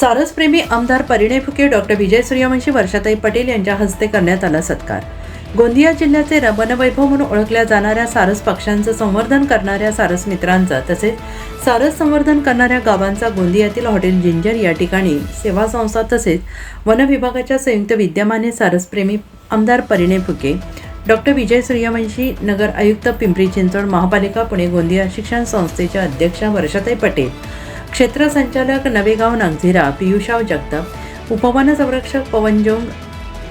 सारसप्रेमी आमदार परिणय फुके, डॉक्टर विजय सूर्यवंशी, वर्षाताई पटेल यांच्या हस्ते करण्यात आला सत्कार। गोंदिया जिल्ह्याचे वनवैभव म्हणून ओळखल्या जाणाऱ्या सारस पक्ष्यांचं संवर्धन करणाऱ्या सारस मित्रांचा तसेच सारस संवर्धन करणाऱ्या गावांचा गोंदियातील हॉटेल जिंजर या ठिकाणी सेवा संस्था तसेच वन विभागाच्या संयुक्त विद्यमाने सारसप्रेमी आमदार परिणय फुके, डॉक्टर विजय सूर्यवंशी, नगर आयुक्त पिंपरी चिंचवड, महापालिका पुणे, गोंदिया शिक्षण संस्थेच्या अध्यक्षा वर्षाताई पटेल, क्षेत्र संचालक नवेगाव नागझिरा पियुषराव जगताप, उपवन संरक्षक पवन जोंग,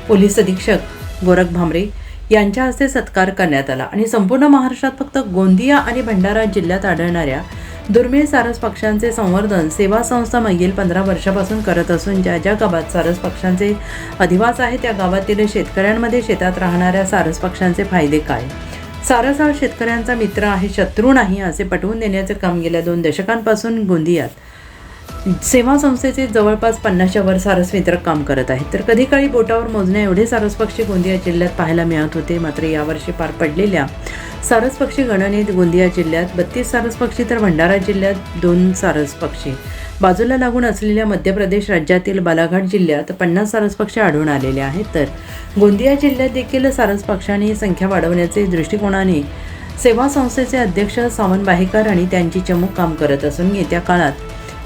पोलीस अधीक्षक गोरख भामरे यांच्या हस्ते सत्कार करण्यात आला आणि संपूर्ण महाराष्ट्रात फक्त गोंदिया आणि भंडारा जिल्ह्यात आढळणाऱ्या दुर्मिळ सारस पक्ष्यांचे संवर्धन सेवा संस्था मागील 15 वर्षापासून करत असून ज्या ज्या गावात सारस पक्ष्यांचे अधिवास आहे त्या गावातील शेतकऱ्यांमध्ये शेतात राहणाऱ्या सारस पक्ष्यांचे फायदे काय, सारस हा शेतकऱ्यांचा मित्र आहे, शत्रू नाही, असे पटवून देण्याचे काम गेल्या 2 दशकांपासून गोंदियात सेवा संस्थेचे जवळपास 50च्या वर सारस मित्र काम करत आहेत। तर कधी काळी बोटावर मोजण्या एवढे सारस पक्षी गोंदिया जिल्ह्यात पाहायला मिळत होते। मात्र यावर्षी पार पडलेल्या सारस पक्षी गणनेत गोंदिया जिल्ह्यात 32 सारस पक्षी तर भंडारा जिल्ह्यात 2 सारस पक्षी, बाजूला लागून असलेल्या मध्य प्रदेश राज्यातील बालाघाट जिल्ह्यात 50 सारस पक्षी आढळून आलेले आहेत। तर गोंदिया जिल्ह्यात देखील सारस पक्ष्यांची संख्या वाढवण्याचे दृष्टिकोनाने सेवा संस्थेचे अध्यक्ष सावन बाहेकर आणि त्यांची चमूक काम करत असून येत्या काळात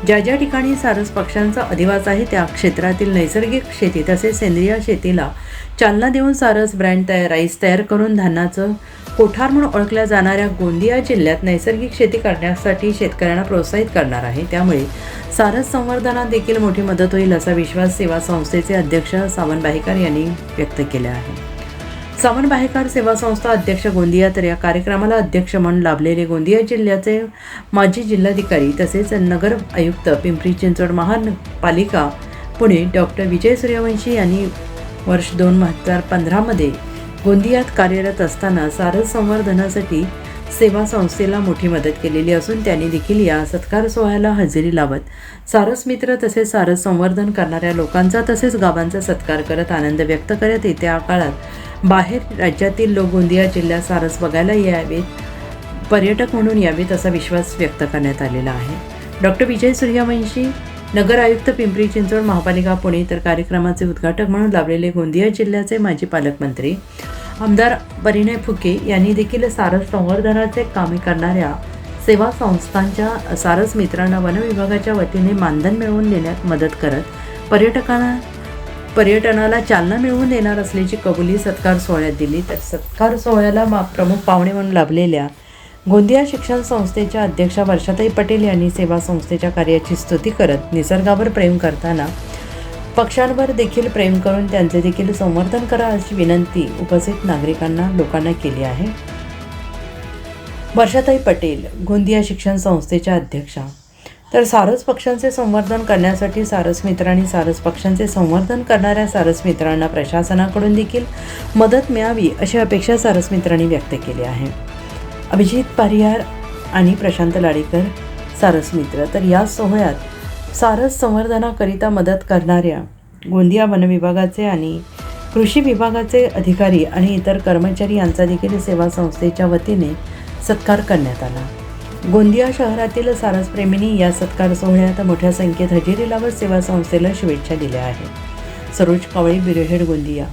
ज्या ज्या ठिकाणी सारस पक्ष्यांचा अधिवास आहे त्या क्षेत्रातील नैसर्गिक शेती तसेच सेंद्रिय शेतीला चालना देऊन सारस ब्रँड राईस तयार करून धान्याचं कोठार म्हणून ओळखल्या जाणाऱ्या गोंदिया जिल्ह्यात नैसर्गिक शेती करण्यासाठी शेतकऱ्यांना प्रोत्साहित करणार आहे। त्यामुळे सारस संवर्धनात देखील मोठी मदत होईल असा विश्वास सेवा संस्थेचे अध्यक्ष सावन बाहेकर यांनी व्यक्त केला आहे। सावन बाहेकर सेवा संस्था अध्यक्ष गोंदिया। तर या कार्यक्रमाला अध्यक्ष म्हणून लाभलेले गोंदिया जिल्ह्याचे माजी जिल्हाधिकारी तसेच नगर आयुक्त पिंपरी चिंचवड महापालिका पुणे डॉक्टर विजय सूर्यवंशी यांनी वर्ष 2015 मध्ये गोंदियात कार्यरत असताना सारस संवर्धनासाठी सेवा संस्थेला मोठी मदत केलेली असून त्यांनी देखील या सत्कार सोहळ्याला हजेरी लावत सारस मित्र तसेच सारस संवर्धन करणाऱ्या लोकांचा तसेच गावांचा सत्कार करत आनंद व्यक्त करत येत्या काळात बाहेर राज्यातील लोक गोंदिया जिल्ह्यात सारस बघायला यावेत, पर्यटक म्हणून यावेत असा विश्वास व्यक्त करण्यात आलेला आहे। डॉक्टर विजय सूर्यवंशी, नगर आयुक्त पिंपरी चिंचवड, महापालिका पुणे। तर कार्यक्रमाचे उद्घाटक म्हणून लाभलेले गोंदिया जिल्ह्याचे माजी पालकमंत्री आमदार परिणय फुके यांनी देखील सारस संवर्धनाचे कामे करणाऱ्या सेवा संस्थांच्या सारस मित्रांना वन विभागाच्या वतीने मानधन मिळवून देण्यात मदत करत पर्यटनाला चालना मिळवून देणार असल्याची कबुली सत्कार सोहळ्यात दिली। तर सत्कार सोहळ्याला प्रमुख पाहुणे म्हणून लाभलेल्या गोंदिया शिक्षण संस्थेच्या अध्यक्षा वर्षाताई पटेल यांनी सेवा संस्थेच्या कार्याची स्तुती करत निसर्गावर प्रेम करताना पक्ष्यांवर देखील प्रेम करून त्यांचे देखील संवर्धन करा अशी विनंती उपस्थित लोकांना केली आहे। वर्षाताई पटेल, गोंदिया शिक्षण संस्थेच्या अध्यक्षा। तर सारस पक्ष्यांचे संवर्धन करण्यासाठी सारस मित्रांनी सारस पक्ष्यांचे संवर्धन करणाऱ्या सारस मित्रांना प्रशासनाकडून देखील मदत मिळावी अशी अपेक्षा सारस मित्रांनी व्यक्त केली आहे। अभिजित पारियार आणि प्रशांत लाडेकर, सारस मित्र। तर या सोहळ्यात सारस संवर्धनाकरिता मदत करणाऱ्या गोंदिया वन विभागाचे आणि कृषी विभागाचे अधिकारी आणि इतर कर्मचारी यांचा देखील सेवा संस्थेच्या वतीने सत्कार करण्यात आला। गोंदिया शहरातील सारसप्रेमींनी या सत्कार सोहळ्यात मोठ्या संख्येत हजेरी लावत सेवा संस्थेला शुभेच्छा दिल्या आहेत। सरोज कावळे, ब्युरो हेड, गोंदिया।